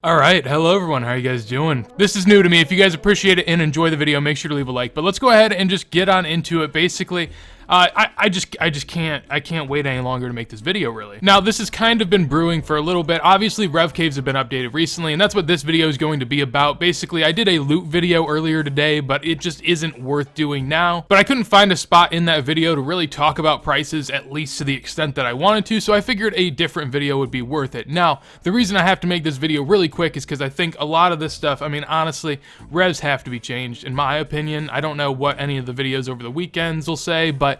Alright, hello everyone, how are you guys doing? This is new to me. If you guys appreciate it and enjoy the video, make sure to leave a like. But let's go ahead and just get on into it. Basically, I can't wait any longer to make this video, really. Now, this has kind of been brewing for a little bit. Obviously, rev caves have been updated recently, and that's what this video is going to be about. Basically, I did a loot video earlier today, but it just isn't worth doing now. But I couldn't find a spot in that video to really talk about prices, at least to the extent that I wanted to, so I figured a different video would be worth it. Now, the reason I have to make this video really quick is because I think a lot of this stuff, I mean, honestly, revs have to be changed, in my opinion. I don't know what any of the videos over the weekends will say, but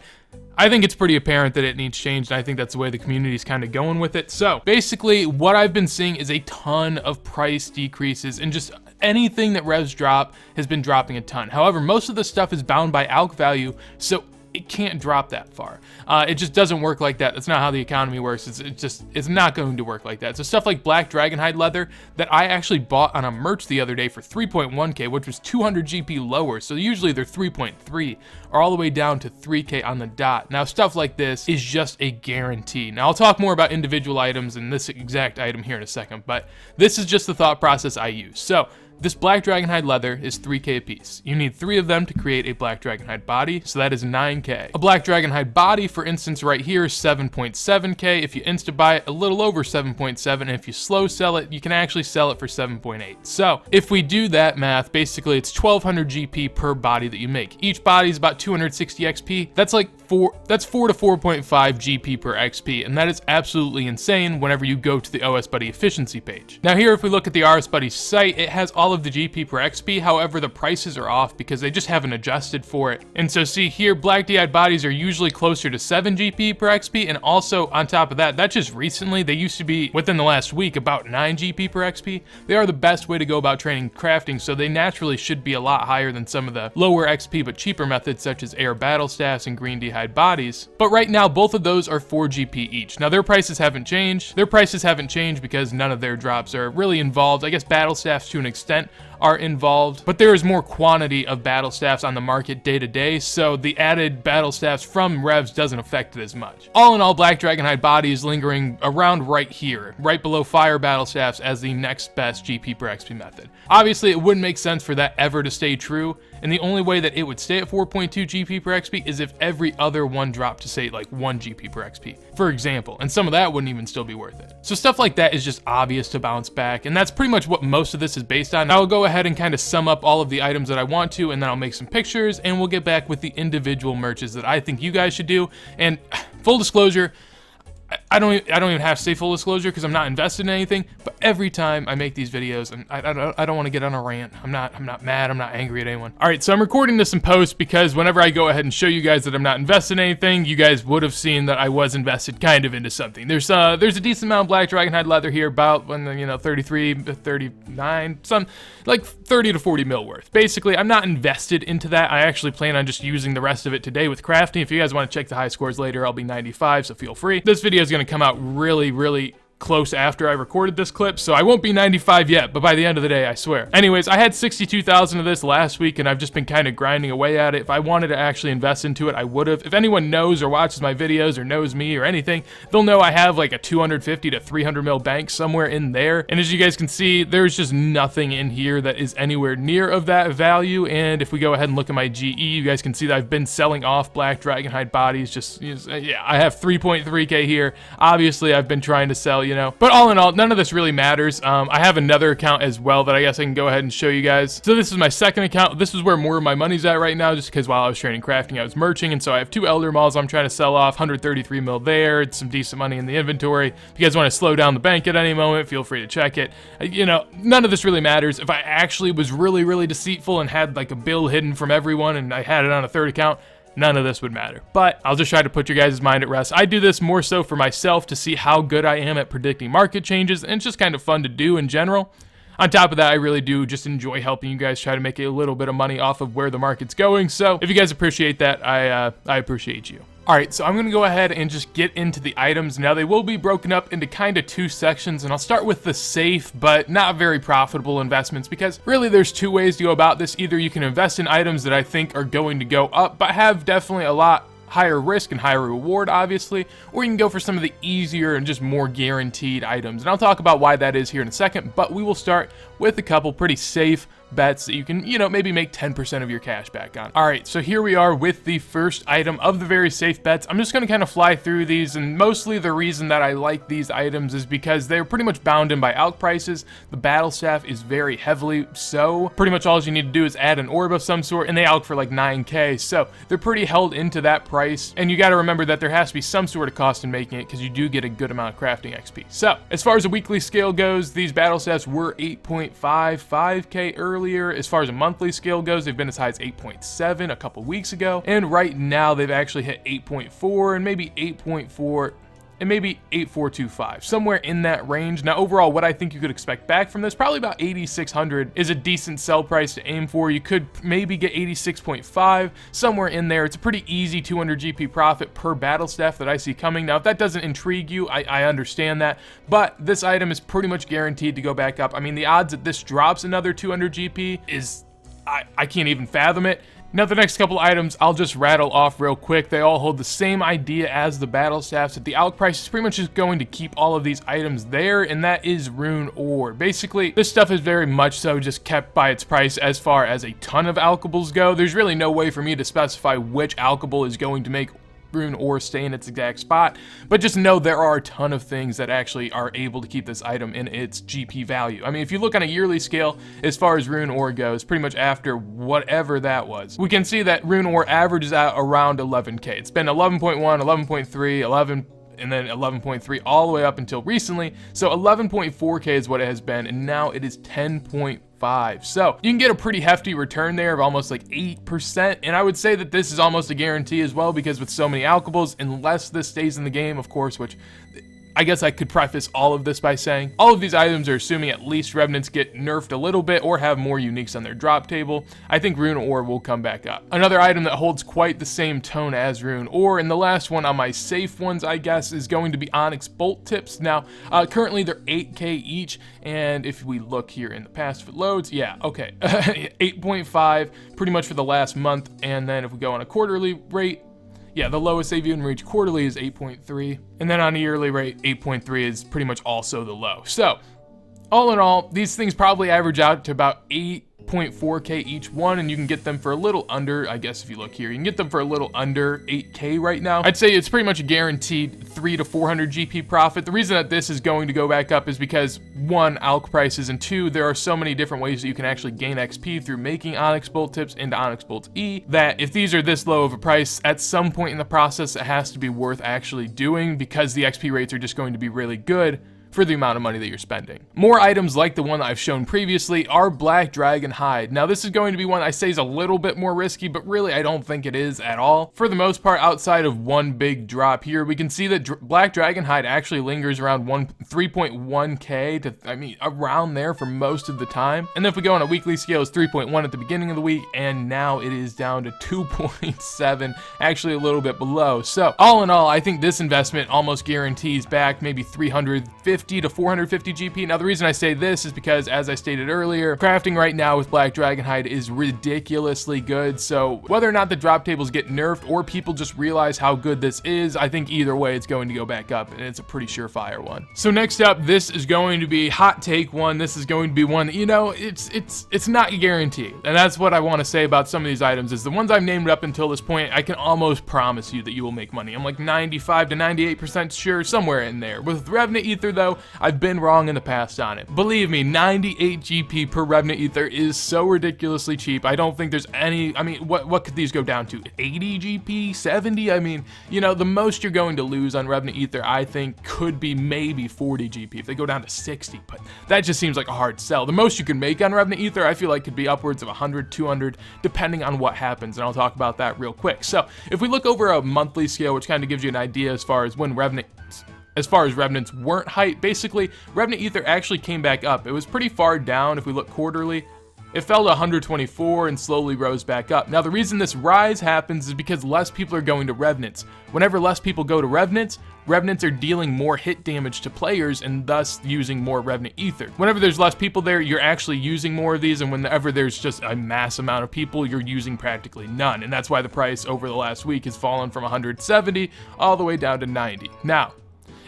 I think it's pretty apparent that it needs changed, and I think that's the way the community's kind of going with it. So basically, what I've been seeing is a ton of price decreases, and just anything that revs drop has been dropping a ton. However, most of the stuff is bound by alk value, so it can't drop that far. It just doesn't work like that. That's not how the economy works. It's not going to work like that. So stuff like black dragonhide leather that I actually bought on a merch the other day for 3.1k, which was 200 GP lower. So usually they're 3.3 or all the way down to 3k on the dot. Now stuff like this is just a guarantee. Now I'll talk more about individual items and this exact item here in a second, but this is just the thought process I use. So this black dragonhide leather is 3k a piece. You need 3 of them to create a black dragonhide body, so that is 9k. A black dragonhide body, for instance, right here is 7.7k. If you insta buy it, a little over 7.7, and if you slow sell it, you can actually sell it for 7.8. So if we do that math, basically it's 1200 GP per body that you make. Each body is about 260 XP. That's 4 to 4.5 GP per XP, and that is absolutely insane whenever you go to the OS Buddy efficiency page. Now here, if we look at the RS Buddy site, it has all of the GP per XP. However, the prices are off because they just haven't adjusted for it. And so see here, black DI bodies are usually closer to 7 GP per XP, and also on top of that, that's just recently. They used to be, within the last week, about 9 GP per XP. They are the best way to go about training crafting, so they naturally should be a lot higher than some of the lower XP but cheaper methods such as air battle staffs and green d'hide bodies. But right now, both of those are 4 GP each. Now their prices haven't changed. Their prices haven't changed because none of their drops are really involved. I guess battle staffs to an extent are involved, but there is more quantity of battle staffs on the market day to day, so the added battle staffs from revs doesn't affect it as much. All in all, black dragonhide body is lingering around right here, right below fire battle staffs as the next best GP per XP method. Obviously, it wouldn't make sense for that ever to stay true, and the only way that it would stay at 4.2 GP per XP is if every other one dropped to say like 1 GP per XP, for example, and some of that wouldn't even still be worth it. So stuff like that is just obvious to bounce back, and that's pretty much what most of this is based on. I'll go ahead and kind of sum up all of the items that I want to, and then I'll make some pictures, and we'll get back with the individual merches that I think you guys should do. And full disclosure, I don't even have to say full disclosure because I'm not invested in anything, but every time I make these videos, and I don't want to get on a rant. I'm not mad, I'm not angry at anyone. All right, so I'm recording this in post because whenever I go ahead and show you guys that I'm not invested in anything, you guys would have seen that I was invested kind of into something. There's a decent amount of black dragonhide leather here, about 33, 39, some like 30 to 40 mil worth. Basically, I'm not invested into that. I actually plan on just using the rest of it today with crafting. If you guys want to check the high scores later, I'll be 95, so feel free. This video is going to come out really close after I recorded this clip, so I won't be 95 yet, but by the end of the day, I swear. Anyways, I had 62,000 of this last week, and I've just been kind of grinding away at it. If I wanted to actually invest into it, I would have. If anyone knows or watches my videos or knows me or anything, they'll know I have like a 250 to 300 mil bank somewhere in there, and as you guys can see, there's just nothing in here that is anywhere near of that value. And if we go ahead and look at my GE, you guys can see that I've been selling off black dragonhide bodies. Yeah, I have 3.3k here. Obviously, I've been trying to sell, but all in all, none of this really matters. I have another account as well that I guess I can go ahead and show you guys. So this is my second account. This is where more of my money's at right now, just because while I was training crafting, I was merching, and so I have 2 elder malls I'm trying to sell off, 133 mil there. It's some decent money in the inventory. If you guys want to slow down the bank at any moment, feel free to check it. None of this really matters. If I actually was really deceitful and had like a bill hidden from everyone and I had it on a third account, none of this would matter. But I'll just try to put your guys' mind at rest. I do this more so for myself to see how good I am at predicting market changes, and it's just kind of fun to do in general. On top of that, I really do just enjoy helping you guys try to make a little bit of money off of where the market's going. So if you guys appreciate that, I appreciate you. Alright, so I'm going to go ahead and just get into the items. Now, they will be broken up into kind of 2 sections, and I'll start with the safe but not very profitable investments, because really there's 2 ways to go about this. Either you can invest in items that I think are going to go up but have definitely a lot higher risk and higher reward, obviously, or you can go for some of the easier and just more guaranteed items. And I'll talk about why that is here in a second, but we will start with a couple pretty safe bets that you can, maybe make 10% of your cash back on. All right, so here we are with the first item of the very safe bets. I'm just going to kind of fly through these, and mostly the reason that I like these items is because they're pretty much bound in by alch prices. The battle staff is very heavily so. Pretty much all you need to do is add an orb of some sort, and they alch for like 9k, so they're pretty held into that price. And you got to remember that there has to be some sort of cost in making it, because you do get a good amount of crafting XP. So as far as a weekly scale goes, these battle staffs were 8.55k earlier. As far as a monthly scale goes, they've been as high as 8.7 a couple weeks ago, and right now they've actually hit 8.4 and maybe 8.4 and maybe 8.425, somewhere in that range. Now overall, what I think you could expect back from this, probably about 8,600 is a decent sell price to aim for. You could maybe get 86.5, somewhere in there. It's a pretty easy 200 GP profit per battle staff that I see coming. Now if that doesn't intrigue you, I understand that, but this item is pretty much guaranteed to go back up. I mean, the odds that this drops another 200 GP is, I can't even fathom it. Now the next couple items I'll just rattle off real quick. They all hold the same idea as the battle staffs, that the alch price is pretty much just going to keep all of these items there, and that is rune ore. Basically, this stuff is very much so just kept by its price as far as a ton of alchables go. There's really no way for me to specify which alchable is going to make rune ore stay in its exact spot, but just know there are a ton of things that actually are able to keep this item in its GP value. I mean, if you look on a yearly scale, as far as rune ore goes, pretty much after whatever that was, we can see that rune ore averages out around 11k. It's been 11.1, 11.3, 11, and then 11.3 all the way up until recently. So 11.4k is what it has been, and now it is 10.5. So you can get a pretty hefty return there of almost like 8%, and I would say that this is almost a guarantee as well, because with so many alchables, unless this stays in the game, of course, which I guess I could preface all of this by saying all of these items are assuming at least Revenants get nerfed a little bit or have more uniques on their drop table. I think rune ore will come back up. Another item that holds quite the same tone as rune ore, and the last one on my safe ones, I guess, is going to be onyx bolt tips. Now currently they're 8k each, and if we look here in the past, if it loads, yeah, okay, 8.5 pretty much for the last month. And then if we go on a quarterly rate, yeah, the lowest they've even reached quarterly is 8.3. And then on a yearly rate, 8.3 is pretty much also the low. So all in all, these things probably average out to about 8.4k each one, and you can get them for a little under, I guess if you look here, you can get them for a little under 8k right now. I'd say it's pretty much a guaranteed 300 to 400 GP profit. The reason that this is going to go back up is because one, alch prices, and two, there are so many different ways that you can actually gain XP through making onyx bolt tips into onyx bolt E, that if these are this low of a price, at some point in the process it has to be worth actually doing, because the XP rates are just going to be really good for the amount of money that you're spending. More items like the one that I've shown previously are black dragon hide. Now this is going to be one I say is a little bit more risky, but really I don't think it is at all. For the most part, outside of one big drop here, we can see that black dragon hide actually lingers around 3.1k to, I mean, around there for most of the time. And then if we go on a weekly scale, it's 3.1 at the beginning of the week, and now it is down to 2.7, actually a little bit below. So all in all, I think this investment almost guarantees back maybe 350 to 450 GP. Now the reason I say this is because, as I stated earlier, crafting right now with black dragon hide is ridiculously good. So whether or not the drop tables get nerfed or people just realize how good this is, I think either way it's going to go back up, and it's a pretty surefire one. So next up, this is going to be hot take one. This is going to be one that, it's not a guarantee, and that's what I want to say about some of these items. Is the ones I've named up until this point, I can almost promise you that you will make money. I'm like 95 to 98% sure, somewhere in there. With Revenant Ether though, I've been wrong in the past on it. Believe me, 98 GP per Revenant Ether is so ridiculously cheap. I don't think there's any, I mean, what could these go down to? 80 GP? 70? I mean, the most you're going to lose on Revenant Ether, I think, could be maybe 40 GP if they go down to 60, but that just seems like a hard sell. The most you can make on Revenant Ether, I feel like, could be upwards of 100, 200, depending on what happens, and I'll talk about that real quick. So if we look over a monthly scale, which kind of gives you an idea as far as when Revenants weren't hype, basically Revenant Ether actually came back up. It was pretty far down if we look quarterly. It fell to 124 and slowly rose back up. Now the reason this rise happens is because less people are going to Revenants. Whenever less people go to Revenants, Revenants are dealing more hit damage to players and thus using more Revenant Ether. Whenever there's less people there, you're actually using more of these, and whenever there's just a mass amount of people, you're using practically none. And that's why the price over the last week has fallen from 170 all the way down to 90. Now,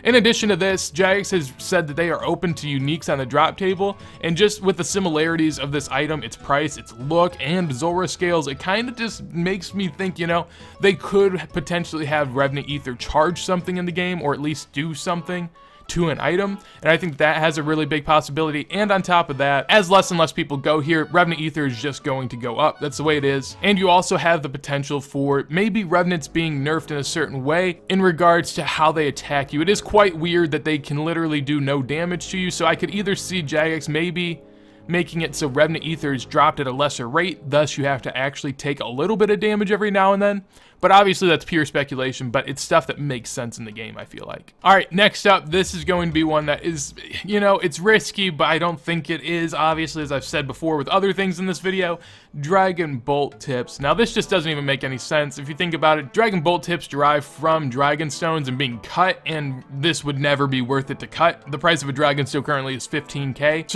in addition to this, Jagex has said that they are open to uniques on the drop table, and just with the similarities of this item, its price, its look, and Zora scales, it kind of just makes me think, you know, they could potentially have Revenant Ether charge something in the game, or at least do something to an item, and I think that has a really big possibility. And on top of that, as less and less people go here, Revenant Ether is just going to go up. That's the way it is. And you also have the potential for maybe Revenants being nerfed in a certain way in regards to how they attack you. It is quite weird that they can literally do no damage to you, so I could either see Jagex maybe making it so Revenant Ether is dropped at a lesser rate, thus you have to actually take a little bit of damage every now and then. But obviously that's pure speculation, but it's stuff that makes sense in the game, I feel like. All right, next up, this is going to be one that is, you know, it's risky, but I don't think it is. Obviously, as I've said before with other things in this video, Dragon Bolt tips. Now, this just doesn't even make any sense. If you think about it, Dragon Bolt tips derive from Dragon Stones and being cut, and this would never be worth it to cut. The price of a Dragon Stone currently is 15k,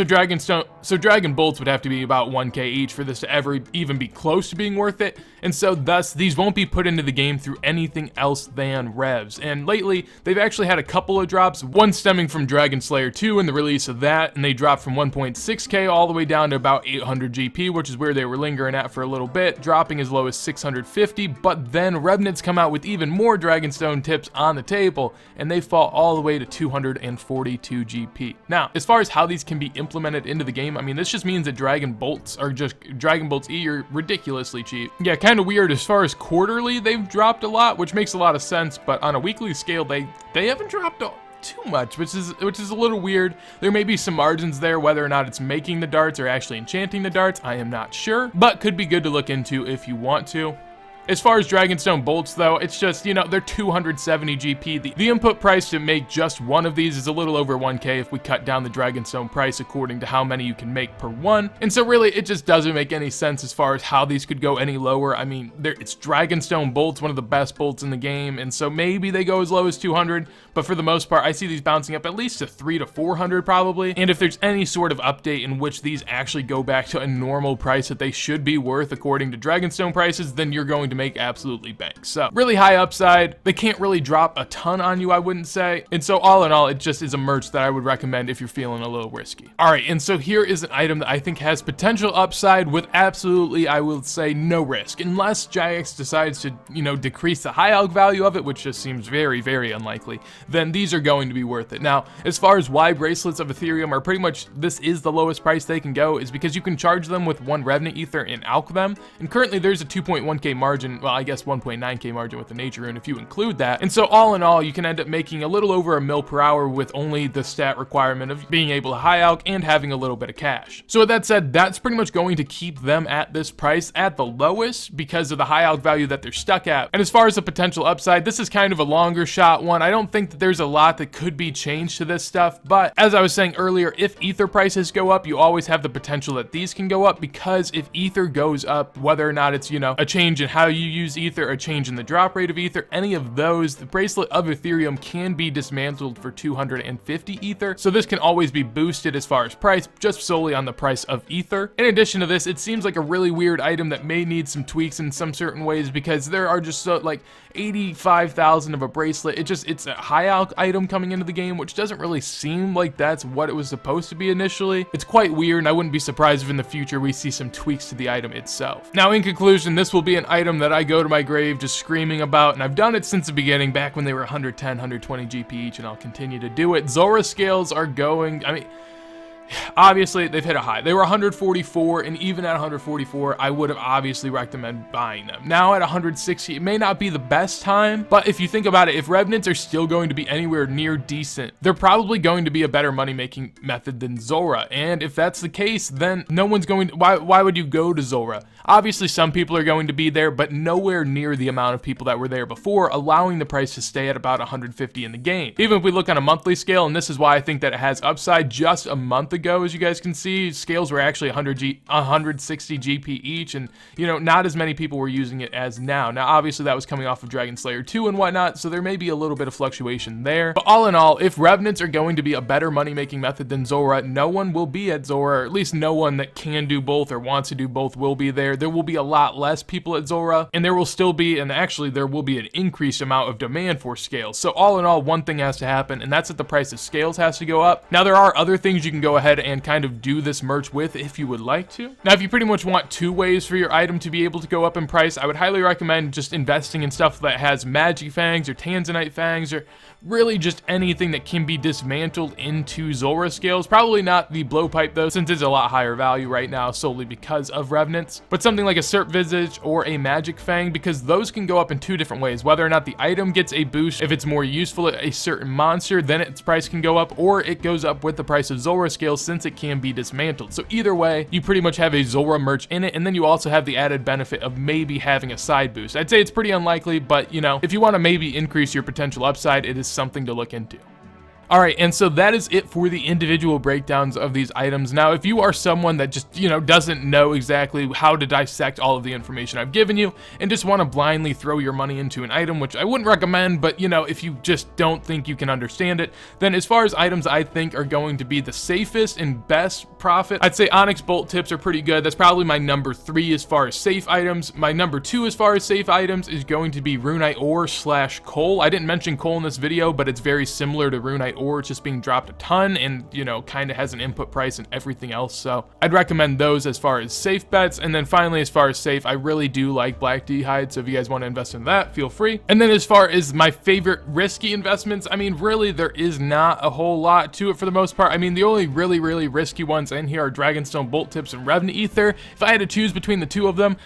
so Dragon Bolts would have to be about 1k each for this to ever even be close to being worth it, and so thus, these won't be put into the game through anything else than revs. And lately, they've actually had a couple of drops, one stemming from Dragon Slayer 2 and the release of that, and they dropped from 1.6k all the way down to about 800 GP, which is where they were lingering at for a little bit, dropping as low as 650, but then Revenants come out with even more Dragonstone tips on the table, and they fall all the way to 242 GP. Now, as far as how these can be implemented into the game, I mean, this just means that Dragon Bolts E are ridiculously cheap. Yeah, kind of weird. As far as quarterly, they've dropped a lot, which makes a lot of sense, but on a weekly scale, they haven't dropped too much, which is a little weird. There may be some margins there, whether or not it's making the darts or actually enchanting the darts, I am not sure, but could be good to look into if you want to. As far as Dragonstone Bolts, though, it's just, you know, they're 270 GP. The input price to make just one of these is a little over 1k if we cut down the Dragonstone price according to how many you can make per one. And so really, it just doesn't make any sense as far as how these could go any lower. I mean, it's Dragonstone Bolts, one of the best bolts in the game, and so maybe they go as low as 200, but for the most part, I see these bouncing up at least to 300 to 400 probably. And if there's any sort of update in which these actually go back to a normal price that they should be worth according to Dragonstone prices, then you're going to make absolutely bank. So really high upside. They can't really drop a ton on you, I wouldn't say. And so all in all, it just is a merch that I would recommend if you're feeling a little risky. All right, and so here is an item that I think has potential upside with absolutely, I will say, no risk. Unless Jagex decides to, you know, decrease the high alg value of it, which just seems very, very unlikely, then these are going to be worth it. Now, as far as why bracelets of Ethereum are pretty much, this is the lowest price they can go, is because you can charge them with one Revenant Ether and alch them. And currently there's a 2.1k margin, well, I guess 1.9k margin with the nature rune if you include that. And so all in all, you can end up making a little over a mil per hour with only the stat requirement of being able to high alch and having a little bit of cash. So with that said, that's pretty much going to keep them at this price at the lowest because of the high alch value that they're stuck at. And as far as the potential upside, this is kind of a longer shot one. I don't think that there's a lot that could be changed to this stuff, but as I was saying earlier, if Ether prices go up, you always have the potential that these can go up, because if Ether goes up, whether or not it's, you know, a change in how you use Ether, a change in the drop rate of Ether, any of those, the bracelet of Ethereum can be dismantled for 250 Ether. So this can always be boosted as far as price, just solely on the price of Ether. In addition to this, it seems like a really weird item that may need some tweaks in some certain ways, because there are just so like 85,000 of a bracelet. It's a high alch item coming into the game, which doesn't really seem like that's what it was supposed to be initially. It's quite weird, and I wouldn't be surprised if in the future we see some tweaks to the item itself. Now, in conclusion, this will be an item that I go to my grave just screaming about, and I've done it since the beginning, back when they were 110, 120 GP each, and I'll continue to do it. Zora scales are going, I mean, obviously they've hit a high. They were 144, and even at 144, I would have obviously recommended buying them. Now at 160, it may not be the best time, but if you think about it, if Revenants are still going to be anywhere near decent, they're probably going to be a better money-making method than Zora. And if that's the case, then no one's going to, why would you go to Zora? Obviously, some people are going to be there, but nowhere near the amount of people that were there before, allowing the price to stay at about 150 in the game. Even if we look on a monthly scale, and this is why I think that it has upside, just a month ago, as you guys can see. Scales were actually 160 GP each, and you know, not as many people were using it as now. Now, obviously, that was coming off of Dragon Slayer 2 and whatnot, so there may be a little bit of fluctuation there. But all in all, if Revenants are going to be a better money-making method than Zora, no one will be at Zora, or at least no one that can do both or wants to do both will be there. There will be a lot less people at Zora, and there will still be, and actually there will be an increased amount of demand for scales. So all in all, one thing has to happen, and that's that the price of scales has to go up. Now, there are other things you can go ahead and kind of do this merch with if you would like to. Now, if you pretty much want 2 ways for your item to be able to go up in price, I would highly recommend just investing in stuff that has Magi Fangs or Tanzanite Fangs, or really just anything that can be dismantled into Zora scales. Probably not the blowpipe though, since it's a lot higher value right now solely because of Revenants, but something like a Serp Visage or a Magic Fang, because those can go up in 2 different ways. Whether or not the item gets a boost if it's more useful at a certain monster, then its price can go up, or it goes up with the price of Zora scales since it can be dismantled. So either way, you pretty much have a Zora merch in it, and then you also have the added benefit of maybe having a side boost. I'd say it's pretty unlikely, but you know, if you want to maybe increase your potential upside, it is something to look into. Alright, and so that is it for the individual breakdowns of these items. Now, if you are someone that just, you know, doesn't know exactly how to dissect all of the information I've given you, and just want to blindly throw your money into an item, which I wouldn't recommend, but, you know, if you just don't think you can understand it, then as far as items I think are going to be the safest and best profit, I'd say Onyx Bolt Tips are pretty good. That's probably my number 3 as far as safe items. My number 2 as far as safe items is going to be Runite Ore / Coal. I didn't mention coal in this video, but it's very similar to Runite Ore. It's just being dropped a ton and, you know, kind of has an input price and everything else. So I'd recommend those as far as safe bets. And then finally, as far as safe, I really do like Black D'hide. So if you guys want to invest in that, feel free. And then as far as my favorite risky investments, I mean, really, there is not a whole lot to it for the most part. I mean, the only really risky ones in here are Dragonstone Bolt Tips and Revenant Ether. If I had to choose between the 2 of them,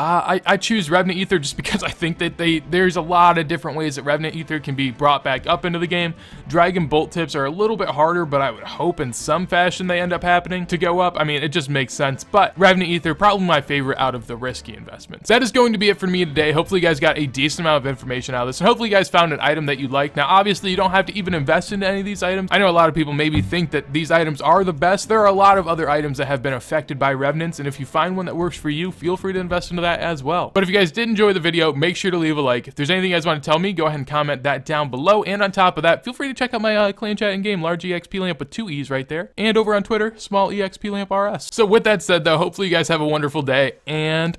I choose Revenant Ether just because I think that there's a lot of different ways that Revenant Ether can be brought back up into the game. Dragon Bolt Tips are a little bit harder, but I would hope in some fashion they end up happening to go up. I mean, it just makes sense, but Revenant Ether, probably my favorite out of the risky investments. That is going to be it for me today. Hopefully you guys got a decent amount of information out of this, and hopefully you guys found an item that you like. Now, obviously, you don't have to even invest into any of these items. I know a lot of people maybe think that these items are the best. There are a lot of other items that have been affected by Revenants, and if you find one that works for you, feel free to invest into that as well. But if you guys did enjoy the video, make sure to leave a like. If there's anything you guys want to tell me, go ahead and comment that down below. And on top of that, feel free to check out my clan chat in game, large EXP lamp with 2 E's right there. And over on Twitter, small EXP lamp RS. So with that said though, hopefully you guys have a wonderful day, and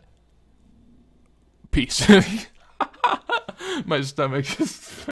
peace. My stomach is